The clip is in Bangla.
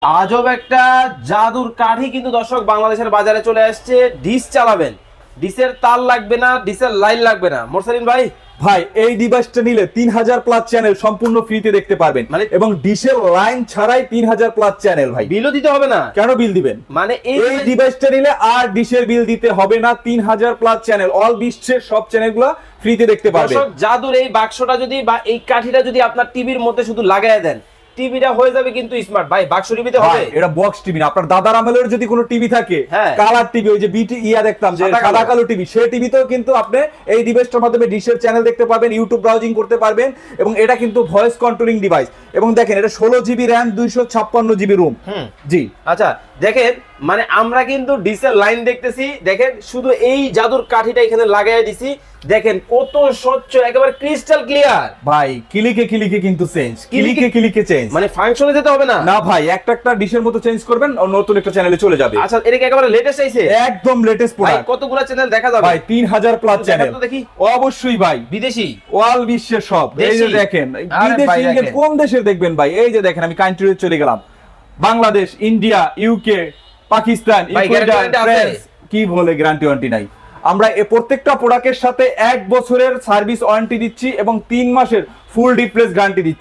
আজব একটা জাদুর কাঠি কিন্তু দর্শক বাংলাদেশের বাজারে চলে আসছে। ডিশ চালাবেন, ডিশের তার লাগবে না, ডিশের লাইন লাগবে না। মোরসালিন ভাই, ভাই এই ডিভাইসটা নিলে 3000 প্লাস চ্যানেল সম্পূর্ণ ফ্রিতে দেখতে পারবেন, মানে এবং ডিশের লাইন ছাড়াই 3000 প্লাস চ্যানেল। ভাই বিলও দিতে হবে না? কেন বিল দিবেন? মানে এই ডিভাইসটা নিলে আর ডিশের বিল দিতে হবে না। 3000 প্লাস চ্যানেল, অল বিশ্বের সব চ্যানেলগুলো ফ্রিতে দেখতে পারবেন। দর্শক, জাদুর এই বাক্সটা যদি বা এই কাঠিটা যদি আপনার টিভির মধ্যে শুধু লাগায় দেন, টিভিটা হয়ে যাবে কিন্তু স্মার্ট। ভাই বাক্স টিভিতে হবে, এটা বক্স টিভি না। আপনার দাদার আমলের যদি কোনো টিভি থাকে, হ্যাঁ, কালার টিভি, ওই যে বিটি দেখতাম যে সাদা কালো টিভি, সেই টিভিতেও কিন্তু আপনি এই ডিভাইসটার মাধ্যমে ডিশের চ্যানেল দেখতে পারবেন, ইউটিউব ব্রাউজিং করতে পারবেন। এবং এটা কিন্তু ভয়েস কন্ট্রোলিং ডিভাইস। এবং দেখেন এটা 16 জিবি র্যাম, 256 জিবি রুম। জি আচ্ছা দেখেন, মানে আমরা কিন্তু ডিশের লাইন দেখতেছি। দেখেন শুধু এই জাদুর কাঠিটা এখানে লাগাই দিছি, দেখেন কত স্বচ্ছ, একেবারে ক্রিস্টাল ক্লিয়ার। ভাই ক্লিকে ক্লিকে কিন্তু চেঞ্জ, ক্লিকে ক্লিকে চেঞ্জ, মানে ফাংশনে যেতে হবে না। না ভাই, একটা একটা ডিশের মতো চেঞ্জ করবেন আর নতুন একটা চ্যানেলে চলে যাবে। আচ্ছা এটা কি একেবারে লেটেস্ট আইছে? একদম লেটেস্ট প্রোডাক্ট। কতগুলো চ্যানেল দেখা যাবে? ভাই 3000 প্লাস চ্যানেল। দেখি অবশ্যই ভাই, বিদেশি ওয়াল বিশ্বের সব। এই যে দেখেন, বিদেশি কোন দেশের দেখবেন ভাই? এই যে দেখেন, আমি কান্ট্রিতে চলে গেলাম, Bangladesh, India, UK, Pakistan, Ecuador, France. কি বলে গ্যারান্টি ওয়ারেন্টি নাই? আমরা এই প্রত্যেকটা প্রোডাক্টের সাথে 1 বছরের সার্ভিস ওয়ারেন্টি দিচ্ছি এবং 3 মাসের ফুল রিপ্লেস গ্যারান্টি দিচ্ছি।